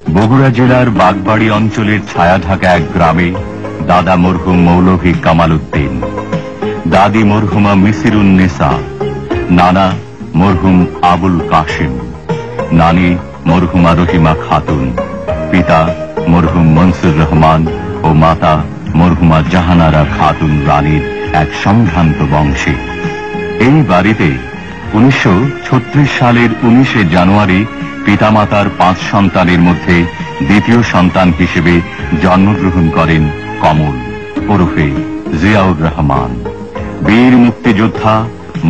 বগুড়া জেলার বাগবাড়ি অঞ্চলের ছায়া ঢাকা এক গ্রামে দাদা মরহুম মৌলভী কামাল উদ্দিন, দাদি মরহুমা মিসিরুন্নেসা, নানা মরহুম আবুল কাশেম, নানি মরহুমা রহিমা খাতুন, পিতা মরহুম মনসুর রহমান ও মাতা মরহুমা জাহানারা খাতুন রানীর এক সম্ভ্রান্ত বংশে। এই বাড়িতে 1936 সালের 19 জানুয়ারি পিতামাতার 5 সন্তানের মধ্যে দ্বিতীয় সন্তান হিসেবে জন্মগ্রহণ করেন কমল ওরফে জিয়াউর রহমান। বীর মুক্তিযোদ্ধা,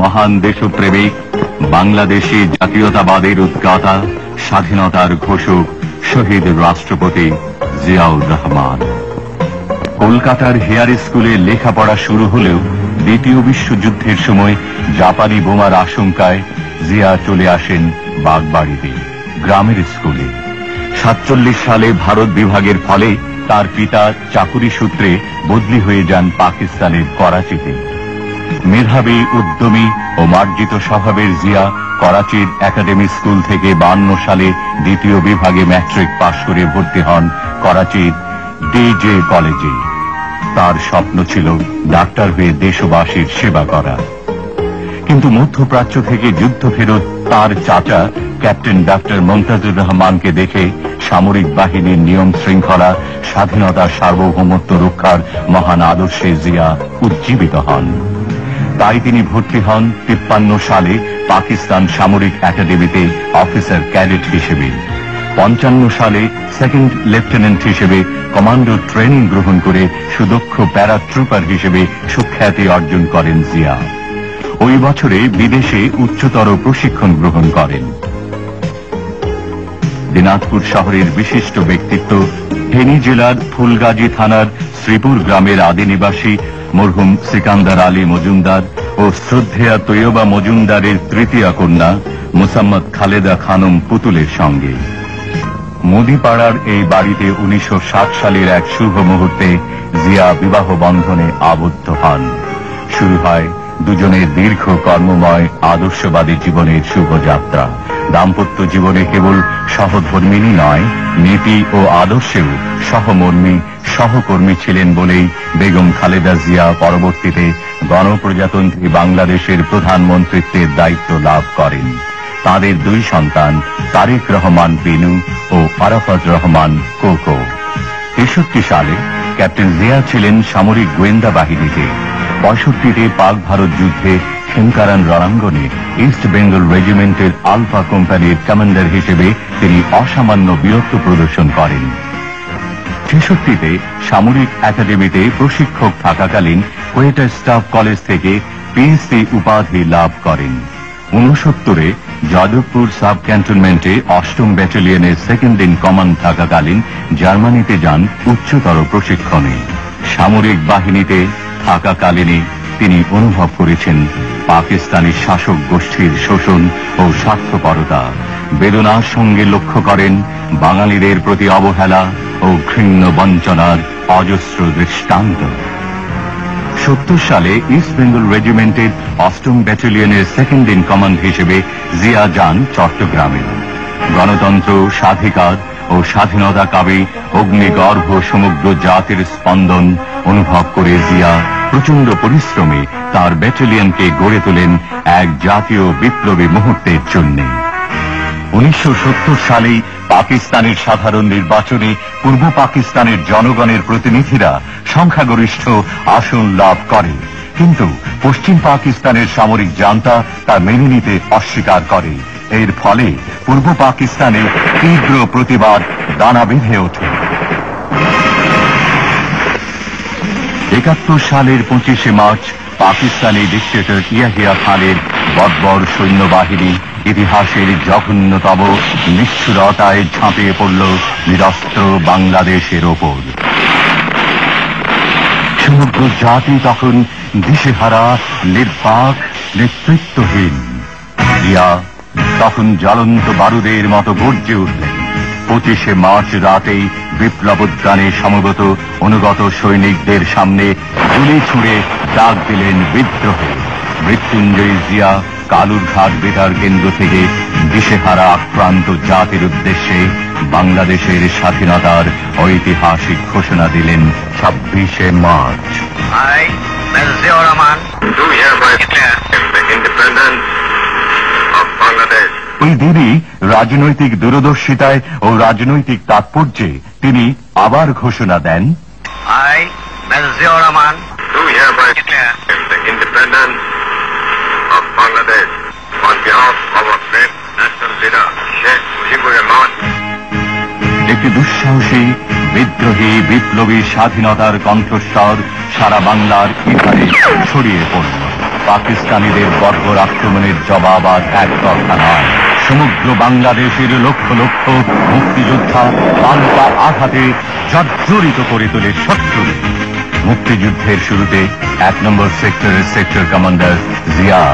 মহান দেশপ্রেমিক, বাংলাদেশি জাতীয়তাবাদের উদ্গাতা, স্বাধীনতার ঘোষক শহীদ রাষ্ট্রপতি জিয়াউর রহমান। কলকাতার হেয়ার স্কুলে লেখাপড়া শুরু হলেও দ্বিতীয় বিশ্বযুদ্ধের সময় জাপানি বোমার আশঙ্কায় জিয়া চলে আসেন বাগবাড়িতে গ্রামের স্কুলে। 47 সালে ভারত বিভাগের ফলে তার পিতা চাকুরি সূত্রে বদলি হয়ে যান পাকিস্তানের করাচিতে। মেধাবী, উদ্যমী ও মার্জিত স্বভাবের জিয়া করাচির একাডেমি স্কুল থেকে 52 সালে দ্বিতীয় বিভাগে ম্যাট্রিক পাশ করে ভর্তি হন করাচির ডিজে কলেজে। তার স্বপ্ন ছিল ডাক্তার হয়ে দেশবাসীর সেবা করা। কিন্তু মধ্যপ্রাচ্য থেকে যুদ্ধ ফেরত তার চাচা ক্যাপ্টেন ডাক্তার মমতাজুর রহমানকে দেখে সামরিক বাহিনীর নিয়ম শৃঙ্খলা, স্বাধীনতা, সার্বভৌমত্ব রক্ষার মহান আদর্শে জিয়া উজ্জীবিত হন। তাই তিনি ভর্তি হন 53 সালে পাকিস্তান সামরিক একাডেমিতে অফিসার ক্যাডেট হিসেবে। 55 সালে সেকেন্ড লেফটেন্যান্ট হিসেবে কমান্ডো ট্রেনিং গ্রহণ করে সুদক্ষ প্যারাট্রুপার হিসেবে সুখ্যাতি অর্জন করেন জিয়া। ওই বছরে বিদেশে উচ্চতর প্রশিক্ষণ গ্রহণ করেন। দিনাজপুর শহরের বিশিষ্ট ব্যক্তিত্ব, ফেনী জেলার ফুলগাজী থানার শ্রীপুর গ্রামের আদি নিবাসী মরহুম সিকান্দার আলী মজুমদার ও শ্রদ্ধেয়া তৈয়বা মজুমদারের তৃতীয় কন্যা মুসাম্মদ খালেদা খানম পুতুলের সঙ্গে মুদিপাড়ার এই বাড়িতে 1960 সালের এক শুভ মুহূর্তে জিয়া বিবাহ বন্ধনে আবদ্ধ হন। শুরু হয় দুজনের দীর্ঘ কর্মময় আদর্শবাদী জীবনের শুভযাত্রা। দাম্পত্য জীবনে কেবল সহধর্মিনী নয়, নীতি ও আদর্শেও সহকর্মী ছিলেন বলেই বেগম খালেদা জিয়া পরবর্তীতে গণপ্রজাতন্ত্রী বাংলাদেশের প্রধানমন্ত্রীত্বের দায়িত্ব লাভ করেন। তাদের 2 সন্তান তারেক রহমান বিনু ও আরাফাত রহমান কোকো। 63 সালে ক্যাপ্টেন জিয়া ছিলেন সামরিক গোয়েন্দা বাহিনীতে। 65তে পাক ভারত যুদ্ধে খেমকারান রণাঙ্গনে ইস্ট বেঙ্গল রেজিমেন্টের আলফা কোম্পানির কমান্ডার হিসেবে তিনি অসামান্য বীরত্ব প্রদর্শন করেন। 66তে সামরিক একাডেমিতে প্রশিক্ষক থাকাকালীন কোয়েটা স্টাফ কলেজ থেকে পিএসসি উপাধি লাভ করেন। 69-এ যাদবপুর সাব ক্যান্টনমেন্টে 8ম ব্যাটালিয়নের সেকেন্ড ইন কমান্ড থাকাকালীন জার্মানিতে যান উচ্চতর প্রশিক্ষণে। সামরিক বাহিনীতে থাকাকালীনই তিনি অনুভব করেছেন পাকিস্তানি শাসক গোষ্ঠীর শোষণ ও স্বার্থপরতা। বেদনার সঙ্গে লক্ষ্য করেন বাঙালিদের প্রতি অবহেলা ও ঘৃণ্য বঞ্চনার অজস্র দৃষ্টান্ত। 70 সালে ইস্ট বেঙ্গল রেজিমেন্টের 8ম ব্যাটালিয়নের সেকেন্ড ইন কমান্ড হিসেবে জিয়া যান চট্টগ্রামে। গণতন্ত্র, স্বাধিকার ও স্বাধীনতা কামী অগ্নিগর্ভ সমগ্র জাতির স্পন্দন অনুভব করে জিয়া প্রচন্ড পরিশ্রমে তার ব্যাটালিয়নকে গড়ে তোলেন এক জাতীয় বিপ্লবী মুহূর্তের জন্য। 1970 সালে পাকিস্তানের সাধারণ নির্বাচনে পূর্ব পাকিস্তানের জনগণের প্রতিনিধিরা সংখ্যাগরিষ্ঠ আসন লাভ করে, কিন্তু পশ্চিম পাকিস্তানের সামরিক জান্তা তা মেনে নিতে অস্বীকার করে। এর ফলে পূর্ব পাকিস্তানে তীব্র প্রতিবাদ দানা বেঁধে ওঠে। 71 সালের 25শে মার্চ পাকিস্তানি ডিক্টেটর ইয়াহিয়া খানের বর্বর সৈন্যবাহিনী ইতিহাসের জঘন্যতম নিষ্ঠুরতায় ঝাঁপিয়ে পড়ল নিরস্ত্র বাংলাদেশের ওপর। সমগ্র জাতি তখন দিশেহারা, নির্বাক, নেতৃত্বহীন। জিয়া তখন জ্বলন্ত বারুদের মতো গর্জে উঠলেন। 25শে মার্চ রাতেই বিপ্লবোদ্যানে সমবেত অনুগত সৈনিকদের সামনে গুলি ছুঁড়ে ডাক দিলেন বিদ্রোহে। মৃত্যুঞ্জয়ী জিয়া কালুরঘাট বেতার কেন্দ্র থেকে দিশেহারা আক্রান্ত জাতির উদ্দেশ্যে বাংলাদেশের স্বাধীনতার ঐতিহাসিক ঘোষণা দিলেন 26শে March. I, Mr. Ziaur Rahman, do hereby declare the independence of Bangladesh. এই দিনই রাজনৈতিক দূরদর্শিতায় ও রাজনৈতিক তাৎপর্যে তিনি আবার ঘোষণা দেন, I, Mr. Ziaur Rahman, do hereby declare the independence of Bangladesh on behalf of our great national leader, Sheikh Mujibur Rahman. একটি দুঃসাহসী বিদ্রোহী বিপ্লবী স্বাধীনতার কণ্ঠস্বর সারা বাংলার ইধারে ছড়িয়ে পড়ল। পাকিস্তানিদের বর্বর আক্রমণের জবাব আর একতরফা নয়, সমগ্র বাংলাদেশের লক্ষ লক্ষ মুক্তিযোদ্ধা পাল্টা আঘাতে জর্জরিত করে তোলে শত্রু। মুক্তিযুদ্ধের শুরুতে 1 নম্বর সেক্টরের সেক্টর কমান্ডার জিয়া।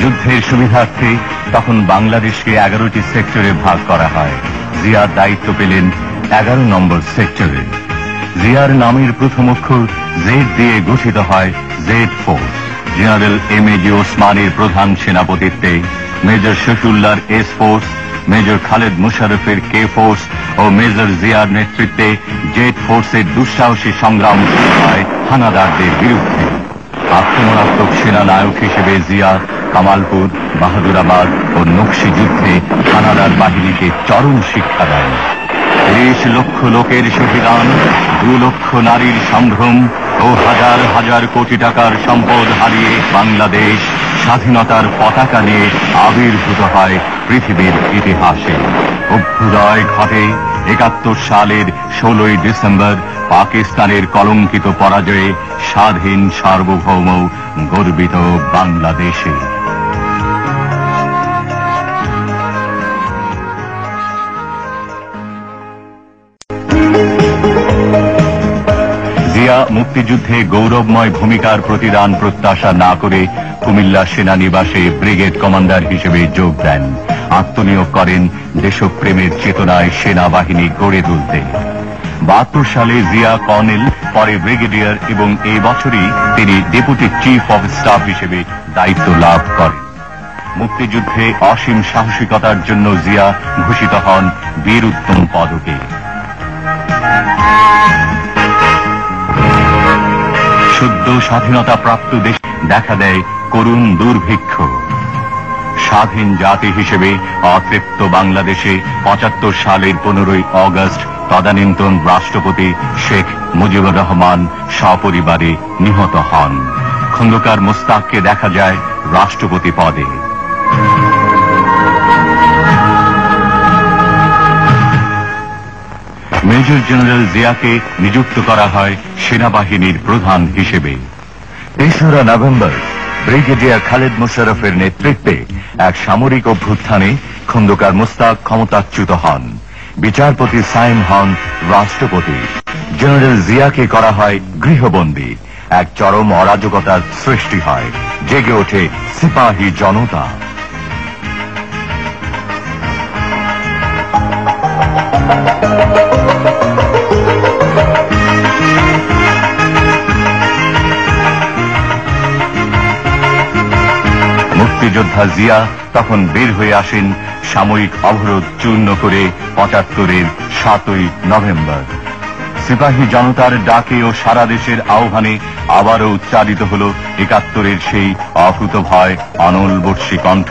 যুদ্ধের সুবিধার্থে তখন বাংলাদেশকে 11টি সেক্টরে ভাগ করা হয়। জিয়া দায়িত্ব পেলেন 11 নম্বর সেক্টরে। জিয়ার নামের প্রথম অক্ষর জেড দিয়ে গঠিত হয় জেড ফোর্স। General MAG. ওসমানের প্রধান সেনাপতিত্বে মেজর শফিউল্লাহর এস ফোর্স, মেজর খালেদ মুশারফের কে ফোর্স ও মেজর জিয়ার নেতৃত্বে জেড ফোর্সের দুঃসাহসী সংগ্রাম শুরু হয় হানাদারদের বিরুদ্ধে। আক্রমণাত্মক সেনানায়ক হিসেবে জিয়া কামালপুর, বাহাদুরাবাদ ও নকশি যুদ্ধে হানাদার বাহিনীকে চরম শিক্ষা দেন। 30 লক্ষ লোকের শহীদান, 2 লক্ষ নারীর সম্ভ্রম ও হাজার হাজার কোটি টাকার সম্পদ হারিয়ে বাংলাদেশ স্বাধীনতার পতাকা নিয়ে আবির্ভূত হয় পৃথিবীর ইতিহাসে। অভ্যুদয় ঘটে 71 সালের 16ই ডিসেম্বর পাকিস্তানের কলঙ্কিত পরাজয়ে স্বাধীন সার্বভৌম গর্বিত বাংলাদেশে। জিয়া মুক্তিযুদ্ধে গৌরবময় ভূমিকার প্রতিদান প্রত্যাশা না করে কুমিল্লা সেনানিবাসে ব্রিগেড কমান্ডার হিসেবে যোগ দেন। আত্মনিয়োগ করেন দেশপ্রেমের চেতনায় সেনাবাহিনী গড়ে তুলতে। 72 সালে জিয়া কর্নেল, পরে ব্রিগেডিয়ার এবং এই বছরই তিনি ডেপুটি চিফ অব স্টাফ হিসেবে দায়িত্ব লাভ করেন। মুক্তিযুদ্ধে অসীম সাহসিকতার জন্য জিয়া ভূষিত হন বীর উত্তম পদকে। সদ্য স্বাধীনতা প্রাপ্ত দেশে দেখা দেয় করুণ দুর্ভিক্ষ। স্বাধীন জাতি হিসেবে অতৃপ্ত বাংলাদেশে 75 সালের 15ই অগস্ট তদানীন্তন রাষ্ট্রপতি শেখ মুজিবুর রহমান সপরিবারে নিহত হন। খন্দকার মোস্তাককে দেখা যায় রাষ্ট্রপতি পদে। মেজর জেনারেল জিয়াকে নিযুক্ত করা হয় সেনাবাহিনীর প্রধান হিসেবে। 3রা নভেম্বর ব্রিগেডিয়ার খালেদ মুশারফের নেতৃত্বে এক সামরিক অভ্যুত্থানে খন্দকার মোস্তাক ক্ষমতাচ্যুত হন। বিচারপতি সাইম হন রাষ্ট্রপতি। জেনারেল জিয়াকে করা হয় গৃহবন্দী। এক চরম অরাজকতার সৃষ্টি হয়, জেগে ওঠে সিপাহী জনতা। মুক্তিযোদ্ধা জিয়া তখন বের হয়ে আসেন সাময়িক অবরোধ চূর্ণ করে 75-এর 7ই নভেম্বর। সিপাহী জনতার ডাকে ও সারা দেশের আহ্বানে আবারও উচ্চারিত হল 71-এর সেই অকুতভয় অনলবর্ষী কণ্ঠ,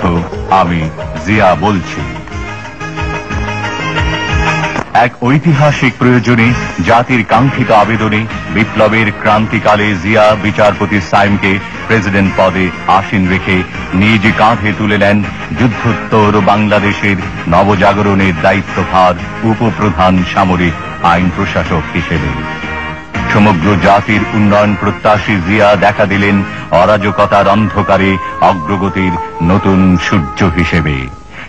আমি জিয়া বলছি। এক ঐতিহাসিক প্রয়োজনে, জাতির কাঙ্ক্ষিত আবেদনে বিপ্লবের ক্রান্তিকালে জিয়া বিচারপতি সাইমকে প্রেসিডেন্ট পদে আসীন রেখে নিজ কাঁধে তুলে নেন যুদ্ধোত্তর বাংলাদেশের নবজাগরণের দায়িত্বভার উপপ্রধান সামরিক আইন প্রশাসক হিসেবে। সমগ্র জাতির উন্নয়ন প্রত্যাশী জিয়া দেখা দিলেন অরাজকতার অন্ধকারে অগ্রগতির নতুন সূর্য হিসেবে।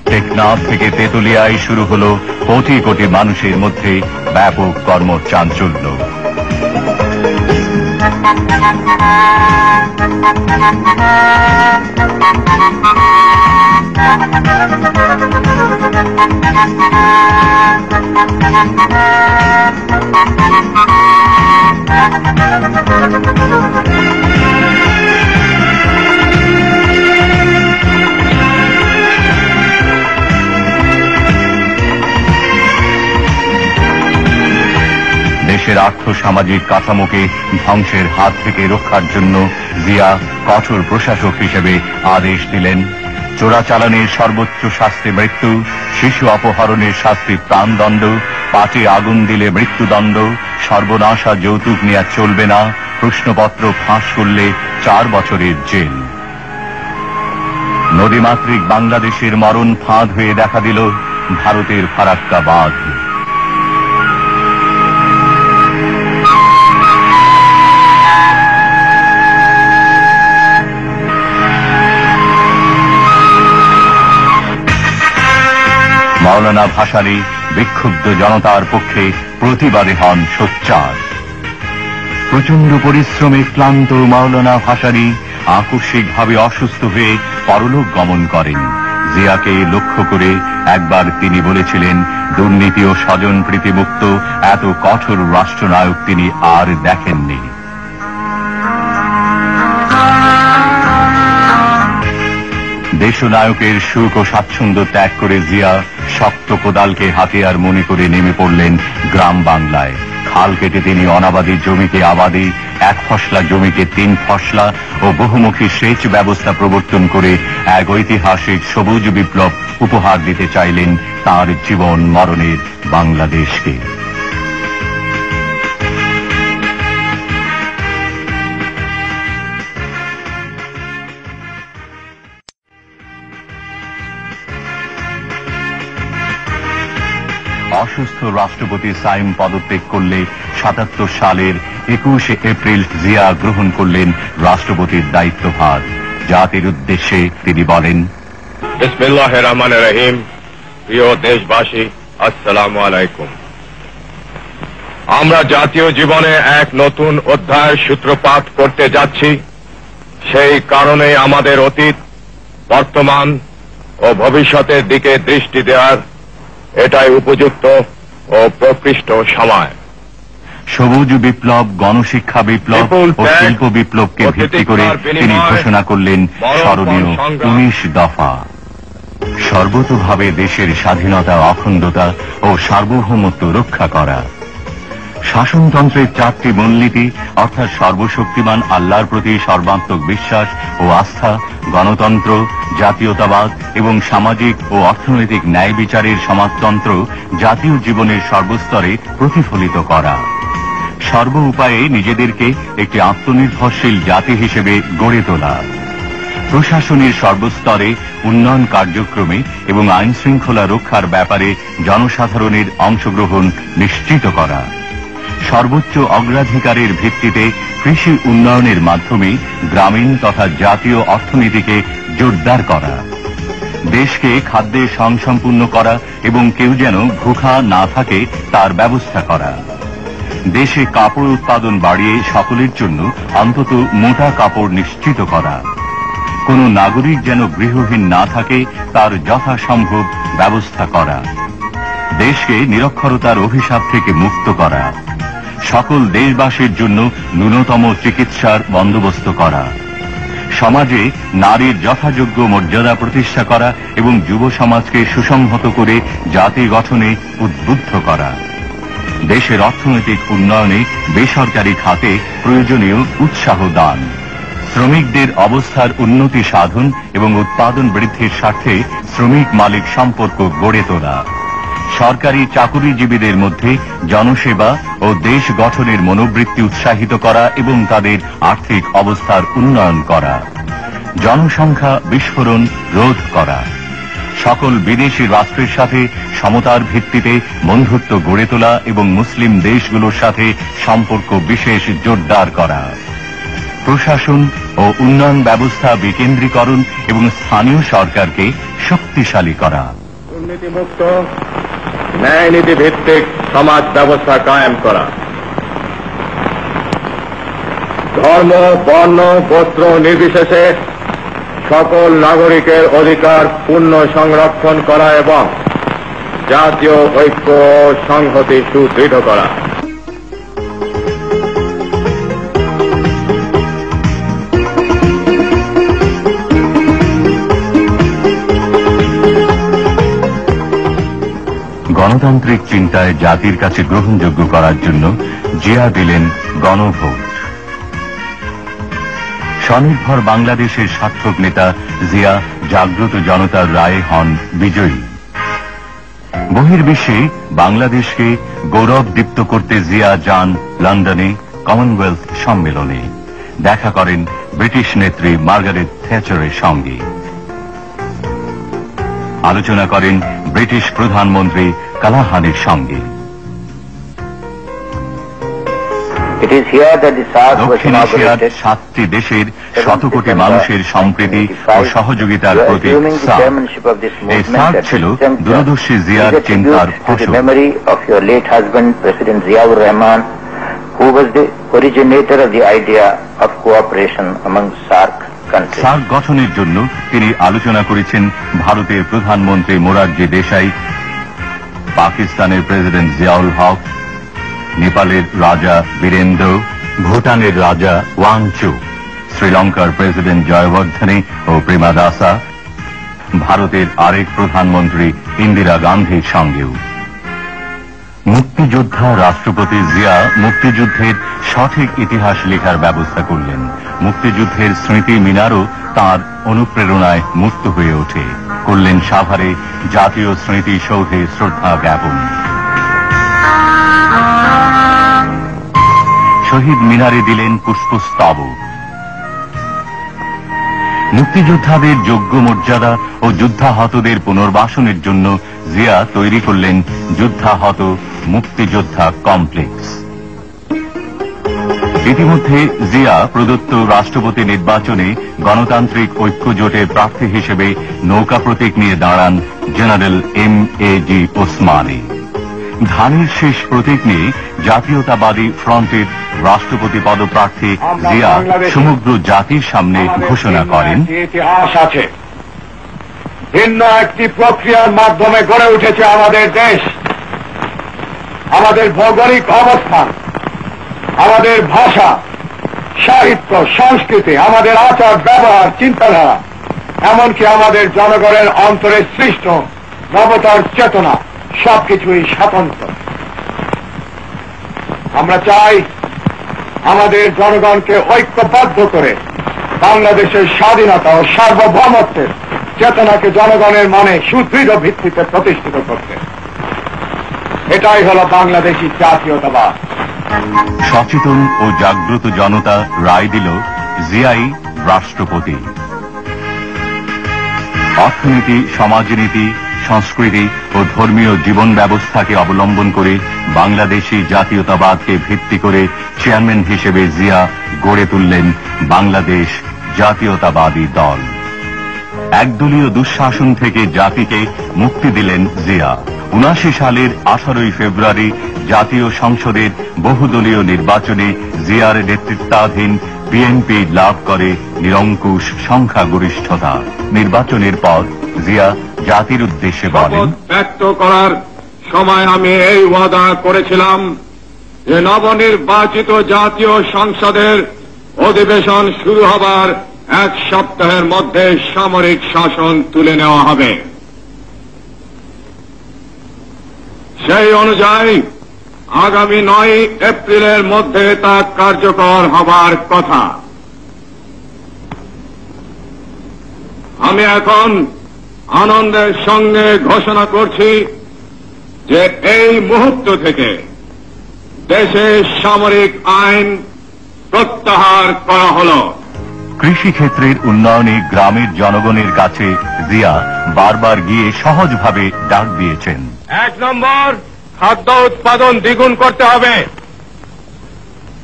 টেকনাফ থেকে তেতুলিয়ায় শুরু হল কোটি কোটি মানুষের মধ্যে ব্যাপক কর্মচাঞ্চল্য। দেশের আর্থ-সামাজিক কাঠামোকে ধ্বংসের হাত থেকে রক্ষার জন্য জিয়া কঠোর প্রশাসক হিসেবে আদেশ দিলেন। চোরাচালানের সর্বোচ্চ শাস্তি মৃত্যু, শিশু অপহরণের শাস্তি প্রাণদণ্ড, পাটে আগুন দিলে মৃত্যুদণ্ড, সর্বনাশা যৌতুক নেওয়া চলবে না, প্রশ্নপত্র ফাঁস করলে 4 বছরের জেল। নদীমাতৃক বাংলাদেশের মরণ ফাঁদ হয়ে দেখা দিল ভারতের ফারাক্কা বাঁধ। মাওলানা ভাসানী বিক্ষুব্ধ জনতার পক্ষে প্রতিবাদে হন সোচ্চার। প্রচন্ড পরিশ্রমে ক্লান্ত মাওলানা ভাসানী আকস্মিকভাবে অসুস্থ হয়ে পরলোক গমন করেন। জিয়াকে লক্ষ্য করে একবার তিনি বলেছিলেন, দুর্নীতি ও স্বজন প্রীতিমুক্ত এত কঠোর রাষ্ট্রনায়ক তিনি আর দেখেননি। দেশনায়কের সুখ ও স্বাচ্ছন্দ্য ত্যাগ করে জিয়া শক্ত কোদালকে হাতিয়ার মনে করে নেমে পড়লেন গ্রাম বাংলায়। খাল কেটে তিনি অনাবাদী জমিকে আবাদী, 1 ফসলা জমিকে 3 ফসলা ও বহুমুখী সেচ ব্যবস্থা প্রবর্তন করে এক ঐতিহাসিক সবুজ বিপ্লব উপহার দিতে চাইলেন তার জীবন মরণের বাংলাদেশকে। অসুস্থ রাষ্ট্রপতি সাইম পদত্যাগ করলে 77 সালের 21 এপ্রিল জিয়া গ্রহণ করলেন রাষ্ট্রপতির দায়িত্বভার। জাতির উদ্দেশ্যে তিনি বলেন, বিসমিল্লাহির রহমানির রহিম। প্রিয় দেশবাসী, আসসালামু আলাইকুম। আমরা জাতীয় জীবনে এক নতুন অধ্যায়ের সূত্রপাত করতে যাচ্ছি। সেই কারণে আমাদের অতীত, বর্তমান ও ভবিষ্যতের দিকে দৃষ্টি দেওয়ার এটাই উপযুক্ত ও প্রকৃষ্ট সময়। সবুজ বিপ্লব, গণশিক্ষা বিপ্লব ও শিল্প বিপ্লবকে ভিত্তি করে তিনি ঘোষণা করলেন স্মরণীয় 19 দফা। সর্বতোভাবে দেশের স্বাধীনতা, অখণ্ডতা ও সার্বভৌমত্ব রক্ষা করা। শাসনতন্ত্রের 4টি মূলনীতি অর্থাৎ সর্বশক্তিমান আল্লাহর প্রতি সর্বাত্মক বিশ্বাস ও আস্থা, গণতন্ত্র, জাতীয়তাবাদ এবং সামাজিক ও অর্থনৈতিক ন্যায় বিচারের সমাজতন্ত্র জাতীয় জীবনের সর্বস্তরে প্রতিফলিত করা। সর্ব উপায়ে নিজেদেরকে একটি আত্মনির্ভরশীল জাতি হিসেবে গড়ে তোলা। প্রশাসনের সর্বস্তরে উন্নয়ন কার্যক্রমে এবং আইন শৃঙ্খলা রক্ষার ব্যাপারে জনসাধারণের অংশগ্রহণ নিশ্চিত করা। সর্বোচ্চ অগ্রাধিকারের ভিত্তিতে কৃষি উন্নয়নের মাধ্যমে গ্রামীণ তথা জাতীয় অর্থনীতিকে জোরদার করা। দেশকে খাদ্যে স্বয়ংসম্পূর্ণ করা এবং কেউ যেন ভুখা না থাকে তার ব্যবস্থা করা। দেশে কাপড় উৎপাদন বাড়িয়ে সকলের জন্য অন্তত মোটা কাপড় নিশ্চিত করা। কোন নাগরিক যেন গৃহহীন না থাকে তার যথাসম্ভব ব্যবস্থা করা। দেশকে নিরক্ষরতার অভিশাপ থেকে মুক্ত করা। সকল দেশবাসীর জন্য ন্যূনতম চিকিৎসার বন্দোবস্ত করা। সমাজে নারীর যথাযোগ্য মর্যাদা প্রতিষ্ঠা করা এবং যুব সমাজকে সুসংহত করে জাতি গঠনে উদ্বুদ্ধ করা। দেশের অর্থনৈতিক উন্নয়নে বেসরকারি খাতে প্রয়োজনীয় উৎসাহ দান। শ্রমিকদের অবস্থার উন্নতি সাধন এবং উৎপাদন বৃদ্ধির স্বার্থে শ্রমিক মালিক সম্পর্ক গড়ে তোলা। সরকারি চাকুরিজীবীদের মধ্যে জনসেবা ও দেশ গঠনের মনোবৃত্তি উৎসাহিত করা এবং তাদের আর্থিক অবস্থার উন্নয়ন করা। জনসংখ্যা বিস্ফোরণ রোধ করা। সকল বিদেশি রাষ্ট্রের সাথে সমতার ভিত্তিতে বন্ধুত্ব গড়ে তোলা এবং মুসলিম দেশগুলোর সাথে সম্পর্ক বিশেষ জোরদার করা। প্রশাসন ও উন্নয়ন ব্যবস্থা বিকেন্দ্রীকরণ এবং স্থানীয় সরকারকে শক্তিশালী করা। দুর্নীতিমুক্ত, ন্যায় নীতি ভিত্তিক সমাজ ব্যবস্থা কায়েম করা। ধর্ম, বর্ণ, গোত্র নির্বিশেষে সকল নাগরিকের অধিকার পূর্ণ সংরক্ষণ করা এবং জাতীয় ঐক্য ও সংহতি সুদৃঢ় করা। গণতান্ত্রিক চিন্তায় জাতির কাছে গ্রহণযোগ্য করার জন্য জিয়া দিলেন গণভোট। স্বনির্ভর বাংলাদেশের সার্থক নেতা জিয়া জাগ্রত জনতার রায়ে হন বিজয়ী। বহির্বিশ্বে বাংলাদেশকে গৌরবদীপ্ত করতে জিয়া যান লন্ডনে কমনওয়েলথ সম্মেলনে, দেখা করেন ব্রিটিশ নেত্রী মার্গারেট থ্যাচারের সঙ্গে, আলোচনা করেন ব্রিটিশ প্রধানমন্ত্রী কালাহানের সঙ্গে। দক্ষিণ এশিয়ার 7টি দেশের 100 কোটি মানুষের সম্প্রীতি ও সহযোগিতার প্রতীক সার্ক। এই সার্ক ছিল দূরদর্শী জিয়ার চিন্তার ফসল। সার্ক গঠনের জন্য তিনি আলোচনা করেছেন ভারতের প্রধানমন্ত্রী মোরারজি দেশাই, পাকিস্তানের প্রেসিডেন্ট জিয়াউল হক, নেপালের রাজা বীরেন্দ্র, ভুটানের রাজা ওয়াংচু, শ্রীলঙ্কার প্রেসিডেন্ট জয়বর্ধনে ও প্রেমাদাসা, ভারতের আরেক প্রধানমন্ত্রী ইন্দিরা গান্ধীর সঙ্গেও। মুক্তিযোদ্ধা রাষ্ট্রপতি জিয়া মুক্তিযুদ্ধের সঠিক ইতিহাস লেখার ব্যবস্থা করলেন। মুক্তিযুদ্ধের স্মৃতি মিনারও তাঁর অনুপ্রেরণায় মুক্ত হয়ে ওঠে। করলেন সাভারে জাতীয় স্মৃতিসৌধে শ্রদ্ধা জ্ঞাপন। শহীদ মিনারে দিলেন পুষ্পস্তবক। মুক্তিযোদ্ধাদের যোগ্য মর্যাদা ও যুদ্ধাহতদের পুনর্বাসনের জন্য জিয়া তৈরি করলেন যুদ্ধাহত মুক্তিযোদ্ধা কমপ্লেক্স। ইতিমধ্যে জিয়া প্রদত্ত রাষ্ট্রপতি নির্বাচনে গণতান্ত্রিক ঐক্য জোটের প্রার্থী হিসেবে নৌকা প্রতীক নিয়ে দাঁড়ান জেনারেল M.A.G. ওসমানী। ধানের শেষ প্রতীক নিয়ে জাতীয়তাবাদী ফ্রন্টের রাষ্ট্রপতি পদপ্রার্থী জিয়া সমগ্র জাতির সামনে ঘোষণা করেন, ইতিহাস আছে, ভিন্ন একটি প্রক্রিয়ার মাধ্যমে গড়ে উঠেছে আমাদের দেশ। আমাদের ভৌগোলিক অবস্থান, আমাদের ভাষা, সাহিত্য, সংস্কৃতি, আমাদের আচার ব্যবহার, চিন্তাধারা, এমনকি আমাদের জনগণের অন্তরে সৃষ্ট নবতার চেতনা সবকিছুই স্বতন্ত্র। আমরা চাই আমাদের জনগণকে ঐক্যবদ্ধ করে বাংলাদেশের স্বাধীনতা ও সার্বভৌমত্বের চেতনাকে জনগণের মনে সুদৃঢ় ভিত্তিতে প্রতিষ্ঠিত করতে। এটাই হল বাংলাদেশী জাতীয়তাবাদ। সচেতন ও জাগ্রত জনতা রায় দিল জিয়াই রাষ্ট্রপতি। অর্থনীতি, সমাজনীতি, সংস্কৃতি ও ধর্মীয় জীবন ব্যবস্থাকে অবলম্বন করে বাংলাদেশী জাতীয়তাবাদকে ভিত্তি করে চেয়ারম্যান হিসেবে জিয়া গড়ে তুললেন বাংলাদেশ জাতীয়তাবাদী দল। একদলীয় দুঃশাসন থেকে জাতিকে মুক্তি দিলেন জিয়া। ৭৯ সালের 18 ফেব্রুয়ারি জাতীয় সংসদের বহুদলীয় নির্বাচনে জিয়ার নেতৃত্বাধীন বিএনপি লাভ করে নিরঙ্কুশ সংখ্যাগরিষ্ঠতা। নির্বাচনের পর জিয়া জাতির উদ্দেশ্যে বলেন, ব্যক্ত করার সময় আমি এই ওয়াদা করেছিলাম যে নবনির্বাচিত জাতীয় সংসদের অধিবেশন শুরু হবার 1 সপ্তাহের মধ্যে সামরিক শাসন তুলে নেওয়া হবে। সেই অনুযায়ী আগামী 9 এপ্রিলের মধ্যে তা কার্যকর হবার কথা। আমি এখন আনন্দের সঙ্গে ঘোষণা করছি যে এই মুহূর্ত থেকে দেশে সামরিক আইন প্রত্যাহার করা হল। কৃষিক্ষেত্রের উন্নয়নে গ্রামের জনগণের কাছে জিয়া বারবার গিয়ে সহজভাবে ডাক দিয়েছেন। 1 নম্বর, খাদ্য উৎপাদন দ্বিগুণ করতে হবে।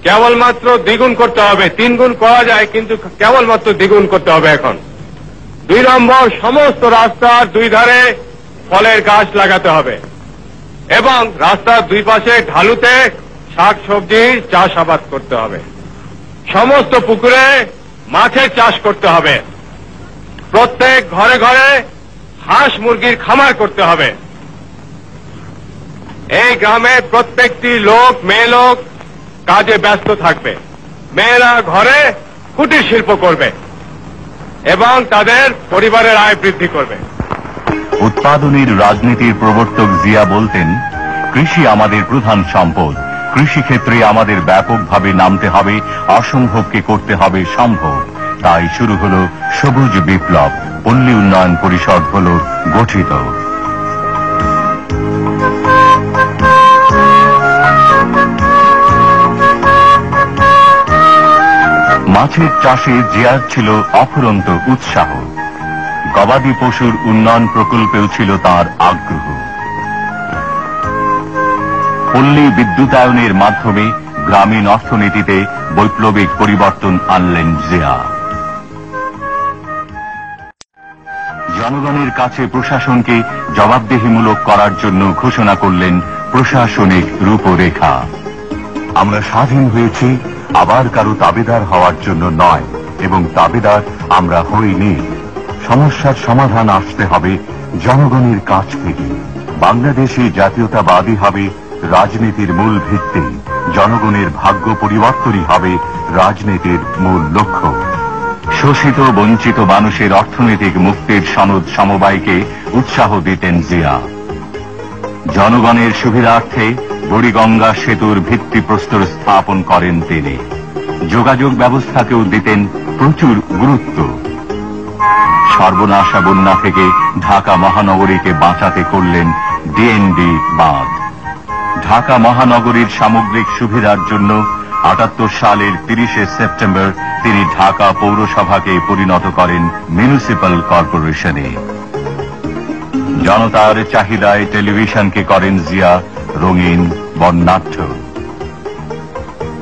কেবলমাত্র দ্বিগুণ করতে হবে, 3 গুণ করা যায়, কিন্তু কেবলমাত্র দ্বিগুণ করতে হবে এখন। 2 নম্বর, সমস্ত রাস্তার 2 ধারে ফলের গাছ লাগাতে হবে এবং রাস্তার 2 পাশে ঢালুতে শাক সবজি চাষাবাদ করতে হবে। সমস্ত পুকুরে মাছের চাষ করতে হবে। প্রত্যেক ঘরে ঘরে হাঁস মুরগির খামার করতে হবে। এই গ্রামে প্রত্যেকটি লোক, মেয়ে লোক কাজে ব্যস্ত থাকবে। মেয়েরা ঘরে কুটির শিল্প করবে এবং তাদের পরিবারের আয় বৃদ্ধি করবে। উৎপাদনের রাজনীতির প্রবর্তক জিয়া বলতেন, কৃষি আমাদের প্রধান সম্পদ, কৃষিক্ষেত্রে আমাদের ব্যাপকভাবে নামতে হবে, অসম্ভবকে করতে হবে সম্ভব। তাই শুরু হলো সবুজ বিপ্লব, পল্লী উন্নয়ন পরিষদ হলো গঠিত। মাছের চাষে জিয়ার ছিল অফুরন্ত উৎসাহ, গবাদি পশুর উন্নয়ন প্রকল্পেও ছিল তার আগ্রহ। পল্লী বিদ্যুতায়নের মাধ্যমে গ্রামীণ অর্থনীতিতে বৈপ্লবিক পরিবর্তন আনলেন জিয়া। জনগণের কাছে প্রশাসনকে জবাবদিহিমূলক করার জন্য ঘোষণা করলেন প্রশাসনিক রূপরেখা। আমরা স্বাধীন হয়েছি আবার কারো তাবেদার হওয়ার জন্য নয়, এবং তাবেদার আমরা হইনি। সমস্যার সমাধান আসতে হবে জনগণের কাছ থেকে। বাংলাদেশে জাতীয়তাবাদী হবে রাজনীতির মূল ভিত্তি, জনগণের ভাগ্য পরিবর্তনই হবে রাজনীতির মূল লক্ষ্য। শোষিত বঞ্চিত মানুষের অর্থনৈতিক মুক্তির সনদ সমবায়কে উৎসাহ দিতেন জিয়া। জনগণের সুবিধার্থে বুড়িগঙ্গা সেতুর ভিত্তিপ্রস্তর স্থাপন করেন তিনি। যোগাযোগ ব্যবস্থাকেও দিতেন প্রচুর গুরুত্ব। সর্বনাশা বন্যা থেকে ঢাকা মহানগরীকে বাঁচাতে করলেন ডিএনডি বাঁধ। ঢাকা মহানগরীর সামগ্রিক সুবিধার জন্য ৭৮ সালের ৩০শে সেপ্টেম্বর তিনি ঢাকা পৌরসভাকে পরিণত করেন মিউনিসিপ্যাল কর্পোরেশনে। জনতার চাহিদায় টেলিভিশনকে করেন জিয়া রঙিন বর্ণাঢ্য।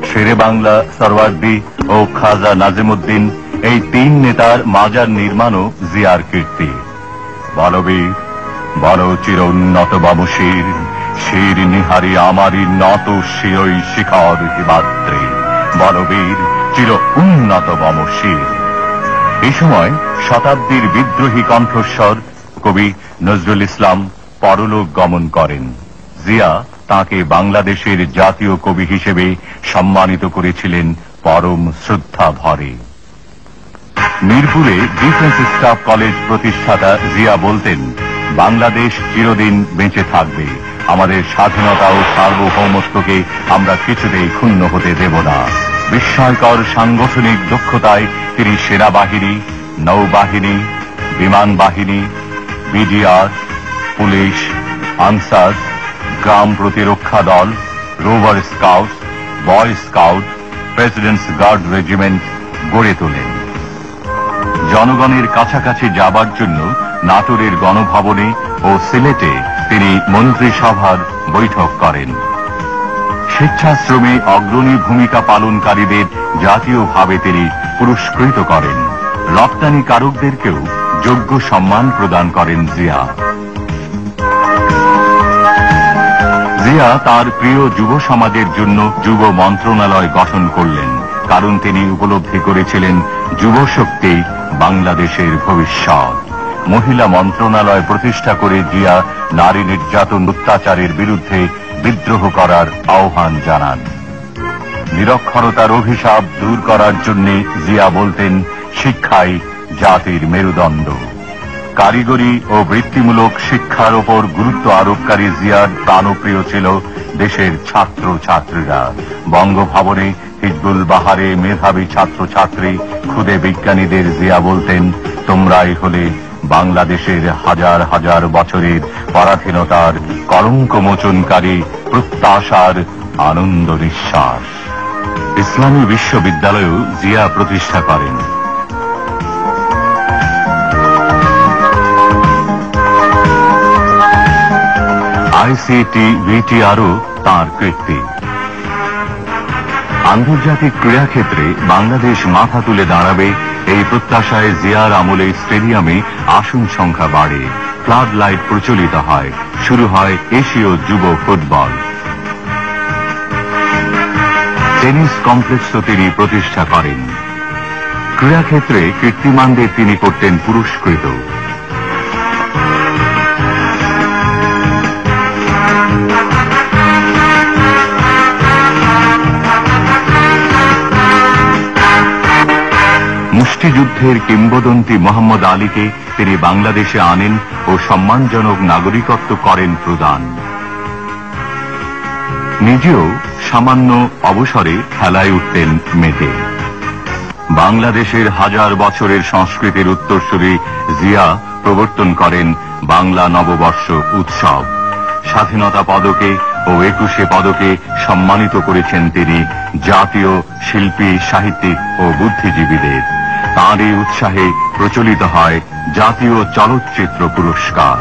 শেরে বাংলা সরওয়ার্দী ও খাজা নাজিমুদ্দিন, এই তিন নেতার মাজার নির্মাণও জিয়ার কীর্তি। বলবীর বল চির উন্নত বামশির, শির নিহারি আমারি নত শিরই শিখর হিমাদ্রি, বলবীর চির উন্নত বামশির। এই সময় শতাব্দীর বিদ্রোহী কণ্ঠস্বর কবি নজরুল ইসলাম পরলোক গমন করেন। জিয়া তাকে বাংলাদেশের জাতীয় কবি হিসেবে সম্মানিত করেছিলেন পরম শ্রদ্ধা ভরে। মিরপুরে ডিফেন্স স্টাফ কলেজ প্রতিষ্ঠাতা জিয়া বলতেন, বাংলাদেশ চিরদিন বেঁচে থাকবে, আমাদের স্বাধীনতা ও সার্বভৌমত্বকে আমরা কিছুতেই ক্ষুণ্ণ হতে দেব না। বিস্ময়কর সাংগঠনিক দক্ষতায় তিনি সেনাবাহিনী, নৌবাহিনী, বিমান বাহিনী, বিডিআর, পুলিশ, আনসার, গ্রাম প্রতিরক্ষা দল, rover scout, boy scout, president's guard regiment গড়ে তোলেন। জনগণের কাছাকাছি যাবার জন্য নাটোরের গণভবনে ও সিলেটে তিনি মন্ত্রিসভার বৈঠক করেন। স্বেচ্ছাশ্রমে অগ্রণী ভূমিকা পালনকারীদের জাতীয়ভাবে তিনি পুরস্কৃত করেন। রপ্তানিকারকদেরকেও যোগ্য সম্মান প্রদান করেন জিয়া। জিয়া তার প্রিয় যুব সমাজের জন্য যুব মন্ত্রণালয় গঠন করলেন, কারণ তিনি উপলব্ধি করেছিলেন যুব শক্তি বাংলাদেশের ভবিষ্যৎ। মহিলা মন্ত্রণালয় প্রতিষ্ঠা করে জিয়া নারী নির্যাতন অত্যাচারের বিরুদ্ধে বিদ্রোহ করার আহ্বান জানান। নিরক্ষরতার অভিশাপ দূর করার জন্য জিয়া বলতেন, শিক্ষাই জাতির মেরুদণ্ড। কারিগরি ও বৃত্তিমূলক শিক্ষার ওপর গুরুত্ব আরোপকারী জিয়ার প্রাণপ্রিয় ছিল দেশের ছাত্র ছাত্রীরা। বঙ্গভবনে হিজবুল বাহারে মেধাবী ছাত্রছাত্রী, ক্ষুদে বিজ্ঞানীদের জিয়া বলতেন, তোমরাই হলে বাংলাদেশের হাজার হাজার বছরের পরাধীনতার কলঙ্ক মোচনকারী প্রত্যাশার আনন্দ নিঃশ্বাস। ইসলামী বিশ্ববিদ্যালয়ও জিয়া প্রতিষ্ঠা করেন। আইসিটি ভিটিআরও তাঁর কীর্তি। আন্তর্জাতিক ক্রীড়াক্ষেত্রে বাংলাদেশ মাথা তুলে দাঁড়াবে, এই প্রত্যাশায় জিয়ার আমলে স্টেডিয়ামে আসন সংখ্যা বাড়ে, ফ্লাড লাইট প্রচলিত হয়, শুরু হয় এশীয় যুব ফুটবল। টেনিস কমপ্লেক্সও তিনি প্রতিষ্ঠা করেন। ক্রীড়াক্ষেত্রে কীর্তিমানদের তিনি করতেন পুরস্কৃত। মুষ্টিযুদ্ধের কিংবদন্তি মোহাম্মদ আলীকে তিনি বাংলাদেশে আনেন ও সম্মানজনক নাগরিকত্ব করেন প্রদান। নিজেও সামান্য অবসরে খেলায় উঠতেন মেতে। বাংলাদেশের হাজার বছরের সংস্কৃতির উত্তরসূরি জিয়া প্রবর্তন করেন বাংলা নববর্ষ উৎসব। স্বাধীনতা পদকে ও 21 পদকে সম্মানিত করেছেন তিনি জাতীয় শিল্পী, সাহিত্যিক ও বুদ্ধিজীবীদের। তাঁরই উৎসাহে প্রচলিত হয় জাতীয় চলচ্চিত্র পুরস্কার।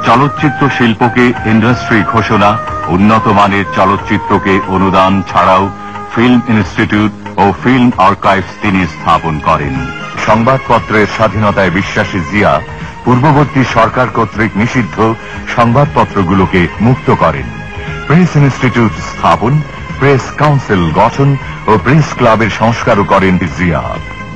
চলচ্চিত্র শিল্পকে ইন্ডাস্ট্রি ঘোষণা, উন্নত মানের চলচ্চিত্রকে অনুদান ছাড়াও ফিল্ম ইনস্টিটিউট ও ফিল্ম আর্কাইভস তিনি স্থাপন করেন। সংবাদপত্রের স্বাধীনতায় বিশ্বাসী জিয়া পূর্ববর্তী সরকার কর্তৃক নিষিদ্ধ সংবাদপত্রগুলোকে মুক্ত করেন। প্রেস ইনস্টিটিউট স্থাপন, প্রেস কাউন্সিল গঠন ও প্রেস ক্লাবের সংস্কারও করেন জিয়া।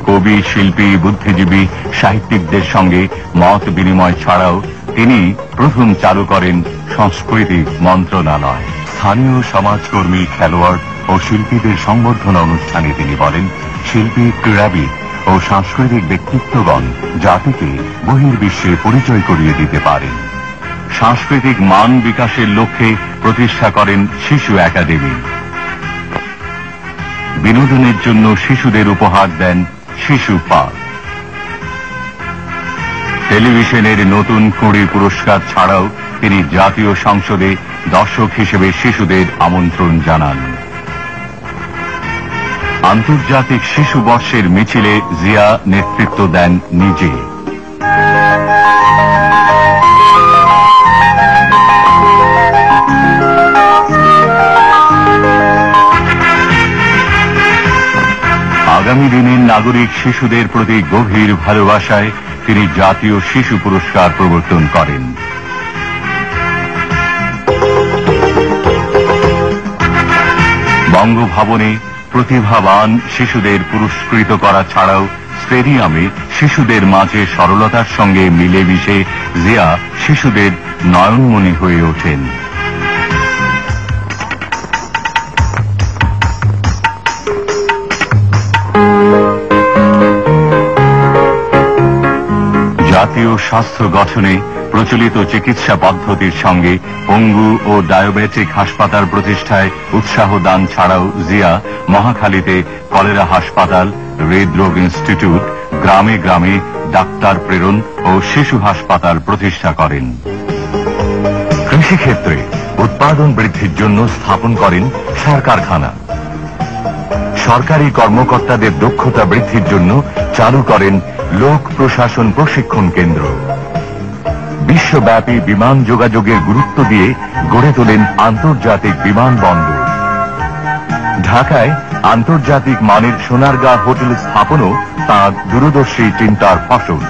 কবি, শিল্পী, বুদ্ধিজীবী, সাহিত্যিকদের সঙ্গে মত বিনিময় ছাড়াও তিনি প্রথম চালু করেন সংস্কৃতি মন্ত্রণালয়। স্থানীয় সমাজকর্মী, খেলোয়াড় ও শিল্পীদের সংবর্ধনা অনুষ্ঠানে তিনি বলেন, শিল্পী, ক্রীড়াবিদ ও সাংস্কৃতিক ব্যক্তিত্বগণ জাতিকে বহির্বিশ্বে পরিচয় করিয়ে দিতে পারেন। সাংস্কৃতিক মান বিকাশের লক্ষ্যে প্রতিষ্ঠা করেন শিশু একাডেমি। বিনোদনের জন্য শিশুদের উপহার দেন শিশু পার্ক। টেলিভিশনের নতুন কুড়ি পুরস্কার ছাড়াও তিনি জাতীয় সংসদে দর্শক হিসেবে শিশুদের আমন্ত্রণ জানান। আন্তর্জাতিক শিশু বর্ষের মিছিলে জিয়া নেতৃত্ব দেন নিজে। আগামী দিনের নাগরিক শিশুদের প্রতি গভীর ভালোবাসায় তিনি জাতীয় শিশু পুরস্কার প্রবর্তন করেন। বঙ্গভবনে প্রতিভাবান শিশুদের পুরস্কৃত করা ছাড়াও স্টেডিয়ামে শিশুদের মাঝে সরলতার সঙ্গে মিলেমিশে জিয়া শিশুদের নয়নমণি হয়ে ওঠেন। জাতীয় স্বাস্থ্য গঠনে প্রচলিত চিকিৎসা পদ্ধতির সঙ্গে পঙ্গু ও ডায়াবেটিক হাসপাতাল প্রতিষ্ঠায় উৎসাহ দান ছাড়াও জিয়া মহাখালীতে কলেরা হাসপাতাল, হৃদরোগ ইনস্টিটিউট, গ্রামে গ্রামে ডাক্তার প্রেরণ ও শিশু হাসপাতাল প্রতিষ্ঠা করেন। কৃষিক্ষেত্রে উৎপাদন বৃদ্ধির জন্য স্থাপন করেন সার কারখানা। সরকারি কর্মকর্তাদের দক্ষতা বৃদ্ধির জন্য চালু করেন লোক প্রশাসন প্রশিক্ষণ কেন্দ্র। বিশ্বব্যাপী বিমান যোগাযোগের গুরুত্ব দিয়ে গড়ে তোলেন আন্তর্জাতিক বিমানবন্দর। ঢাকায় আন্তর্জাতিক মানের সোনারগাঁ হোটেল স্থাপনও তাঁর দূরদর্শী চিন্তার ফসল।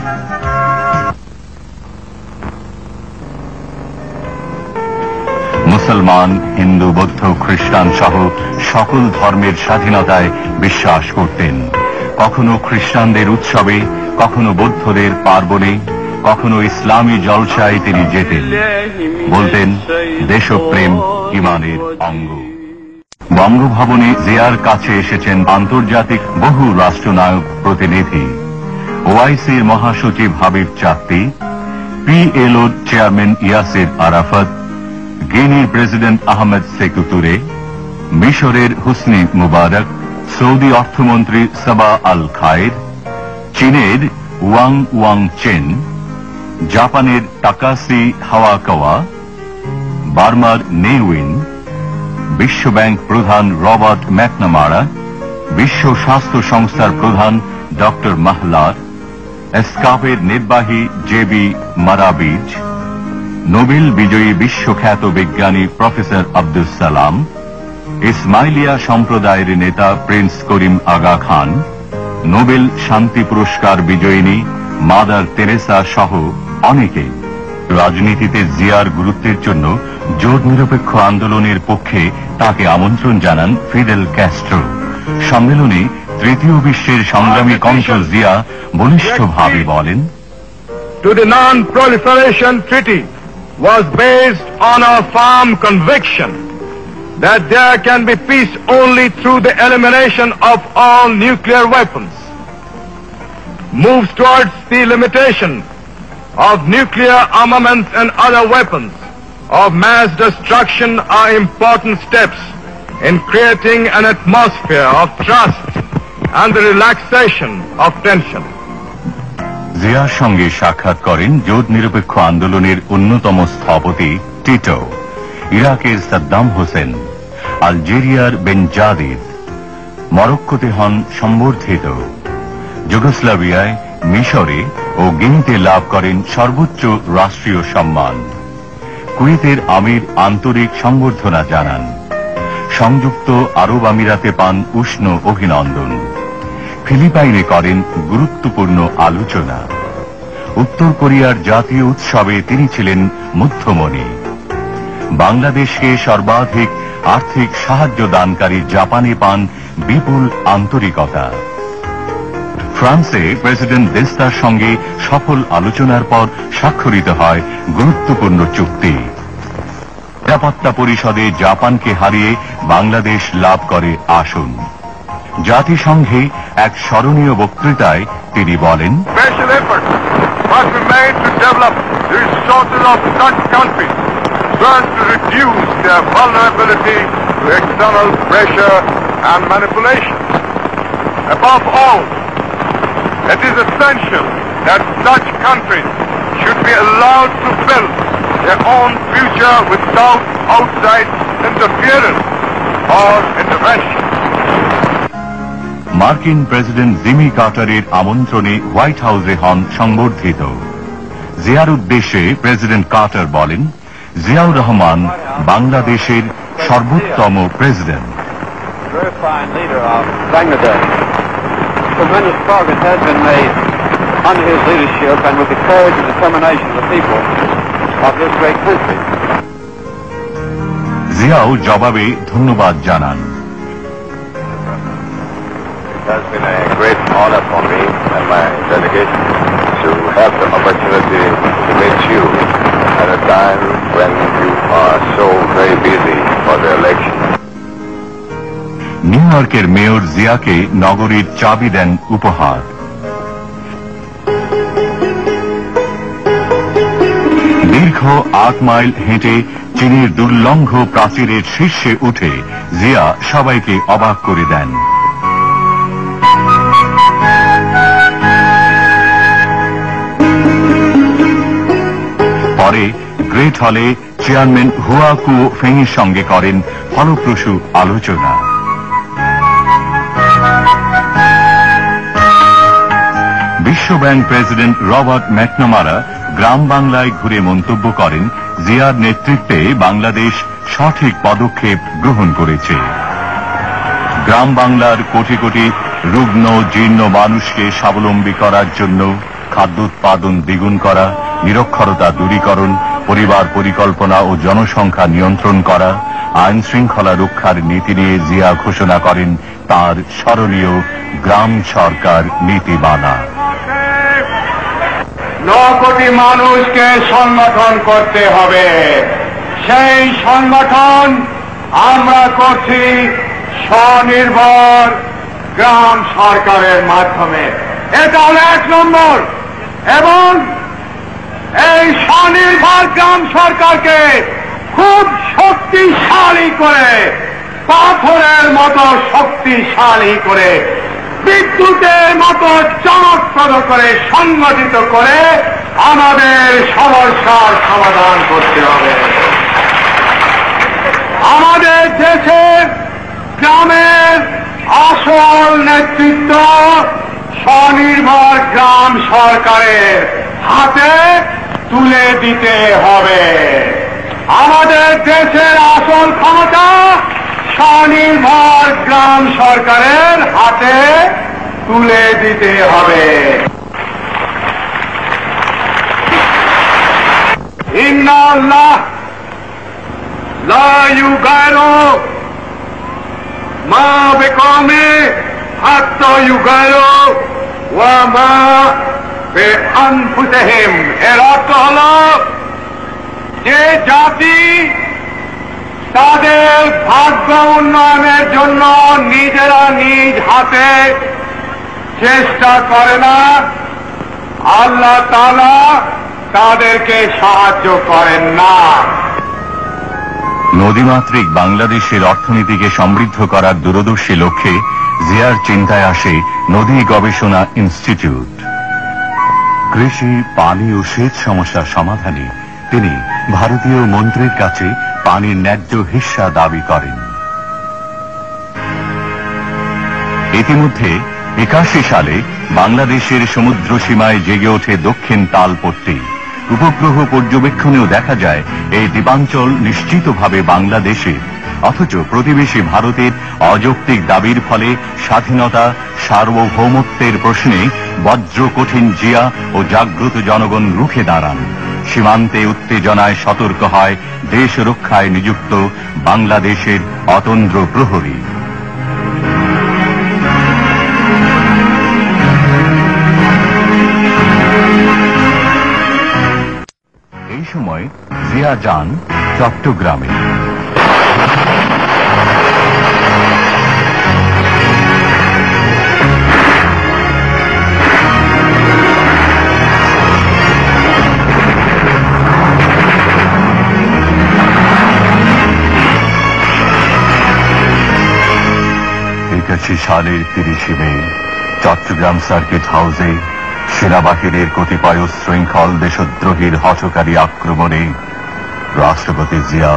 মুসলমান, হিন্দু, বৌদ্ধ, খ্রিস্টান সহ সকল ধর্মের স্বাধীনতায় বিশ্বাস করতেন। কখনো খ্রিস্টানদের উৎসবে, কখনো বৌদ্ধদের পার্বণে, কখনো ইসলামী জলসায় তিনি যেতেন। বলতেন, দেশপ্রেম ইমানের অঙ্গ। বঙ্গভবনে জিয়ার কাছে এসেছেন আন্তর্জাতিক বহু রাষ্ট্রনায়ক প্রতিনিধি। ওআইসির মহাসচিব হাবিব চাকতি, পিএলওর চেয়ারম্যান ইয়াসির আরাফাত, গিনির প্রেসিডেন্ট আহমেদ সেকু তুরে, মিশরের হুসনি মুবারক, সৌদি অর্থমন্ত্রী সাবা আল খায়ের, চীনের ওয়াং ওয়াং চেন, জাপানের তাকাসি হাওয়াকাওয়া, বার্মার নেউইন, বিশ্বব্যাংক প্রধান রবার্ট ম্যাকনামারা, বিশ্ব স্বাস্থ্য সংস্থার প্রধান ডক্টর মাহলার, এসকাপের নির্বাহী জেবি মারাবিজ, নোবেল বিজয়ী বিশ্বখ্যাত বিজ্ঞানী প্রফেসর আব্দুল সালাম, ইসমাইলিয়া সম্প্রদায়ের নেতা প্রিন্স করিম আগা খান, নোবেল শান্তি পুরস্কার বিজয়িনী মাদার তেরেসা সহ অনেকে। রাজনীতিতে জিয়ার গুরুত্বের জন্য জোট নিরপেক্ষ আন্দোলনের পক্ষে তাকে আমন্ত্রণ জানান ফিদেল ক্যাস্ট্রো। সম্মেলনে তৃতীয় বিশ্বের সংগ্রামী কণ্ঠ জিয়া বলিষ্ঠভাবে বলেন, To the Non-Proliferation Treaty was based on a firm conviction that there can be peace only through the elimination of all nuclear weapons. moves towards the limitation of nuclear armaments and other weapons of mass destruction are important steps in creating an atmosphere of trust and the relaxation of tension. জিয়ার সঙ্গে সাক্ষাৎ করেন জোট নিরপেক্ষ আন্দোলনের অন্যতম স্থপতি Tito, ইরাকের সাদ্দাম হোসেন, আলজেরিয়ার বেনজাদিদ, মরক্কোতে হন সম্বর্ধিত, যুগোস্লাভিয়ায়, মিশরে ও গিনিতে লাভ করেন সর্বোচ্চ রাষ্ট্রীয় সম্মান। কুয়েতের আমির আন্তরিক সংবর্ধনা জানান। সংযুক্ত আরব আমিরাতে পান উষ্ণ অভিনন্দন। ফিলিপাইনে করেন গুরুত্বপূর্ণ আলোচনা। উত্তর কোরিয়ার জাতীয় উৎসবে তিনি ছিলেন মধ্যমণি। বাংলাদেশকে সর্বাধিক আর্থিক সাহায্য দানকারী জাপানে পান বিপুল আন্তরিকতা। ফ্রান্সে প্রেসিডেন্ট দেস্তার সঙ্গে সফল আলোচনার পর স্বাক্ষরিত হয় গুরুত্বপূর্ণ চুক্তি। নিরাপত্তা পরিষদে জাপানকে হারিয়ে বাংলাদেশ লাভ করে আসন। জাতিসংঘে এক স্মরণীয় বক্তৃতায় তিনি বলেন, Special efforts must be made to develop the resources of such countries so as to reduce their vulnerability to external pressure and manipulation. Above all, it is essential that such countries should be allowed to build their own future without outside interference or intervention. মার্কিন president Jimmy কার্টারের আমন্ত্রণে white হাউসে হন সংবর্ধিত। জিয়ার উদ্দেশ্যে president Carter বলেন, জিয়াউর রহমান বাংলাদেশের সর্বোত্তম president. Tremendous progress has been made under his leadership and with the courage and determination of the people of this great country. Xiao জবাবে ধন্যবাদ জানান। It has been a great honor for me and my delegation to have the opportunity to meet you at a time when you are so very busy for the election. New ইয়র্কের mayor জিয়াকে নগরীর চাবি দেন উপহার। দীর্ঘ 8 mile হেঁটে চীনের দুর্লঙ্ঘ প্রাচীরের শীর্ষে উঠে জিয়া সবাইকে অবাক করে দেন। পরে গ্রেট হলে চেয়ারম্যান হুয়া কুও ফেংয়ের সঙ্গে করেন ফলপ্রসূ আলোচনা। বিশ্বব্যাংক প্রেসিডেন্ট রবার্ট ম্যাকনামারা গ্রাম বাংলায় ঘুরে মন্তব্য করেন, জিয়ার নেতৃত্বে বাংলাদেশ সঠিক পদক্ষেপ গ্রহণ করেছে। গ্রাম বাংলার কোটি কোটি রুগ্ন জীর্ণ মানুষকে স্বাবলম্বী করার জন্য খাদ্য উৎপাদন দ্বিগুণ করা, নিরক্ষরতা দূরীকরণ, পরিবার পরিকল্পনা ও জনসংখ্যা নিয়ন্ত্রণ করা, আইন শৃঙ্খলা রক্ষার নীতি নিয়ে জিয়া ঘোষণা করেন তার স্মরণীয় গ্রাম সরকার নীতিমালা। 9 কোটি মানুষকে সংগঠন করতে হবে। সেই সংগঠন আমরা করছি স্বনির্ভর গ্রাম সরকারের মাধ্যমে। এটা হলো 1 নম্বর। এবং এই স্বনির্ভর গ্রাম সরকারকে খুব শক্তিশালী করে, পাথরের মতো শক্তিশালী করে, বিদ্যুতের মতো চমকপ্রদ করে, সংগঠিত করে আমাদের সমস্যার সমাধান করতে হবে। আমাদের দেশের গ্রামের আসল নেতৃত্ব স্বনির্ভর গ্রাম সরকারের হাতে তুলে দিতে হবে। আমাদের দেশের আসল ক্ষমতা স্বনির্ভর গ্রাম সরকারের হাতে তুলে দিতে হবে। ইন্নাল্লাহ লা ইউগাইরু মা বিকওমি হাত্তা ইউগাইরু ওয়া মা বিআনফুসিহিম। এর অর্থ হল যে জাতি তাদের ভাগ্য উন্নয়নের জন্য নিজেরা নিজ হাতে চেষ্টা করে না, আল্লাহ তাআলা তাদেরকে সাহায্য করেন না। নদীমাতৃক বাংলাদেশের অর্থনীতিকে সমৃদ্ধ করার দূরদর্শী লক্ষ্যে জিয়ার চিন্তায় আসে নদী গবেষণা ইনস্টিটিউট। কৃষি, পানি ও সেচ সমস্যার সমাধানে তিনি ভারতীয় মন্ত্রীর কাছে পানির ন্যায্য হিস্সা দাবি করেন। ইতিমধ্যে 81 সালে বাংলাদেশের সমুদ্র সীমায় জেগে ওঠে দক্ষিণ তালপট্টি। উপগ্রহ পর্যবেক্ষণেও দেখা যায় এই দ্বীপাঞ্চল নিশ্চিতভাবে বাংলাদেশের, অথচ প্রতিবেশী ভারতের অযৌক্তিক দাবির ফলে স্বাধীনতা, সার্বভৌমত্বের প্রশ্নে বজ্র কঠিন জিয়া ও জাগ্রত জনগণ রুখে দাঁড়ান। সীমান্তে উত্তেজনায় সতর্ক হয় দেশ রক্ষায় নিযুক্ত বাংলাদেশের অতন্দ্র প্রহরী। এই সময় জিয়া যান চট্টগ্রামে। সালের 30 মে চট্টগ্রাম সার্কিট হাউসে সেনাবাহিনীর কতিপয় শৃঙ্খল দেশদ্রোহীর হঠকারী আক্রমণে রাষ্ট্রপতি জিয়া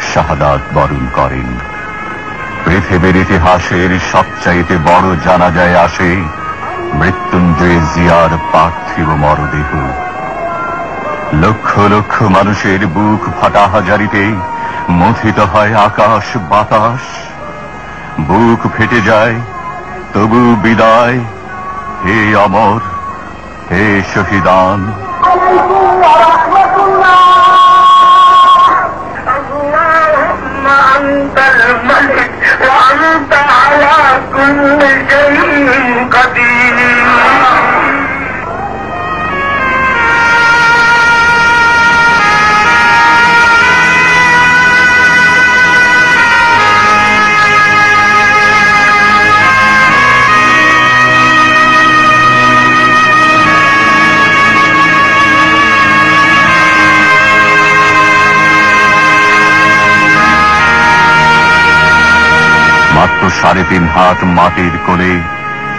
শাহাদাত বরণ করেন। পৃথিবীর ইতিহাসের সবচাইতে বড় জানাজায় আসে মৃত্যুঞ্জয় জিয়ার পার্থিব মরদেহ। লক্ষ লক্ষ মানুষের বুক ফাটা হাজারিতে মথিত হয় আকাশ বাতাস। বুক ফেটে যায়, তবু বিদায় হে অমর, হে শহীদান। মাত্র 3.5 হাত মাটির কোলে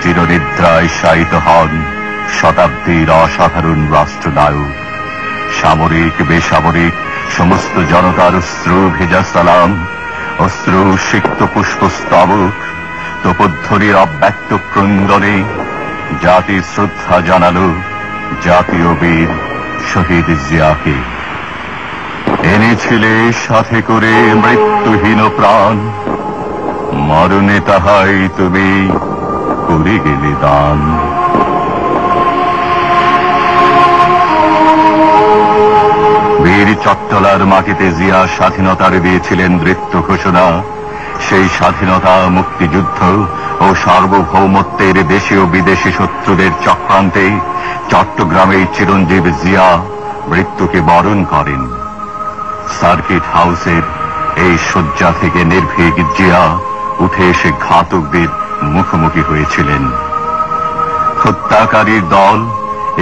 চিরনিদ্রায় শায়িত হন শতাব্দীর অসাধারণ রাষ্ট্রনায়ক। সামরিক বেসামরিক সমস্ত জনতার অশ্রু ভেজা সালাম, অশ্রু সিক্ত পুষ্পস্তবক, তোপধ্বনির অব্যক্ত ক্রন্দনে জাতি শ্রদ্ধা জানালো জাতীয় বীর শহীদ জিয়াকে। এনেছিলে সাথে করে মৃত্যুহীন প্রাণ, মরণে তাহাই তুমি করে গেলে দান। বীর চট্টলার মাটিতে জিয়া স্বাধীনতার দিয়েছিলেন দৃপ্ত ঘোষণা। সেই স্বাধীনতা, মুক্তিযুদ্ধ ও সার্বভৌমত্বের দেশীয় বিদেশি শত্রুদের চক্রান্তে চট্টগ্রামে চিরঞ্জীব জিয়া মৃত্যুকে বরণ করেন। সার্কিট হাউসের এই শয্যা থেকে নির্ভীক জিয়া উঠে এসে ঘাতকদের মুখোমুখি হয়েছিলেন। হত্যাকারীর দল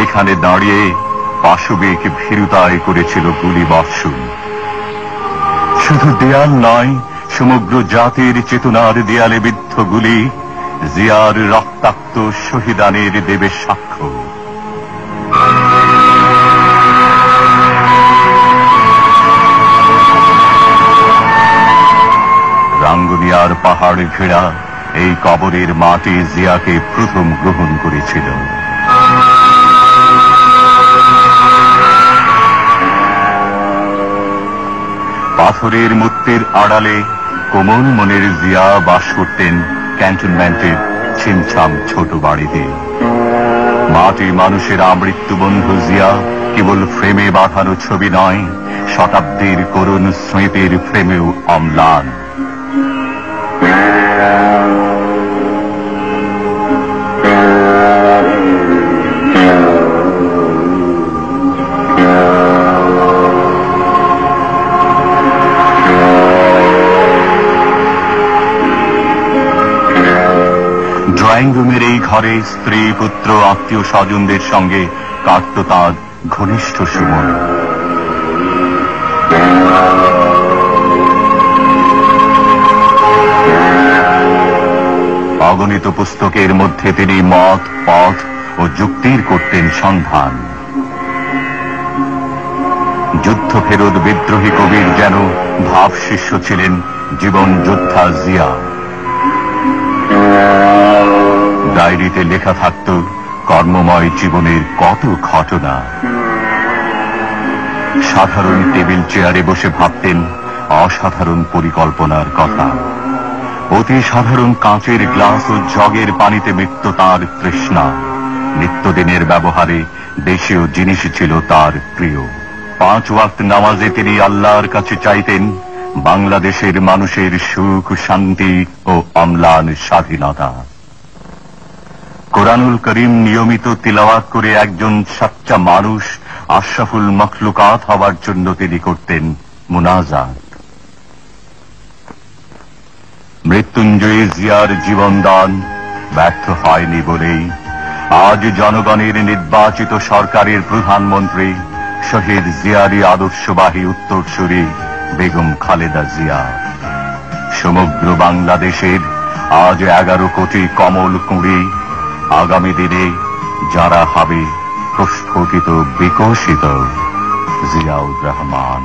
এখানে দাঁড়িয়ে পাশবিক ভীরুতায় করেছিল গুলি বর্ষণ। শুধু দেয়াল নয়, সমগ্র জাতির চেতনার দেয়ালে বিদ্ধ গুলি জিয়ার রক্তাক্ত শহীদানের দেবে সাক্ষ্য। রাঙ্গুনিয়ার পাহাড় ঘেরা এই কবরের মাটি জিয়াকে প্রথম গ্রহণ করেছিল। পাথরের মূর্তির আড়ালে কোমল মনের জিয়া বাস করতেন ক্যান্টনমেন্টের ছিমছাম ছোট বাড়িতে। মাটি মানুষের আমৃত্যু বন্ধু জিয়া কেবল ফ্রেমে বাঁধানো ছবি নয়, শতাব্দীর করুণ স্মৃতির ফ্রেমেও অম্লান। ড্রয়িং রুমের এই ঘরে স্ত্রী, পুত্র, আত্মীয় স্বজনদের সঙ্গে কাটত তাঁর ঘনিষ্ঠ সময়। অগণিত পুস্তকের মধ্যে তিনি মত, পথ ও যুক্তির করতেন সন্ধান। যুদ্ধ ফেরত বিদ্রোহী কবির যেন ভাব শিষ্য ছিলেন জীবন যোদ্ধা জিয়া। ডায়েরিতে লেখা থাকত কর্মময় জীবনের কত ঘটনা। সাধারণ টেবিল চেয়ারে বসে ভাবতেন অসাধারণ পরিকল্পনার কথা। অতি সাধারণ কাঁচের গ্লাস ও জগের পানিতে মিটত তার তৃষ্ণা। নিত্যদিনের ব্যবহারে দেশীয় জিনিস ছিল তার প্রিয়। 5 ওয়াক্ত নামাজে তিনি আল্লাহর কাছে চাইতেন বাংলাদেশের মানুষের সুখ, শান্তি ও অম্লান স্বাধীনতা। কোরআনুল করিম নিয়মিত তিলাওয়াত করে একজন সাচ্চা মানুষ, আশরাফুল মখলুকাত হওয়ার জন্য তিনি করতেন মুনাজাত। মৃত্যুঞ্জয়ী জিয়ার জীবনদান ব্যর্থ হয়নি বলেই আজ জনগণের নির্বাচিত সরকারের প্রধানমন্ত্রী শহীদ জিয়ারই আদর্শবাহী উত্তরসূরি বেগম খালেদা জিয়া। সমগ্র বাংলাদেশের আজ 11 কোটি কমল কুঁড়ি, আগামী দিনে যারা হবে প্রস্ফুটিত বিকশিত জিয়াউর রহমান।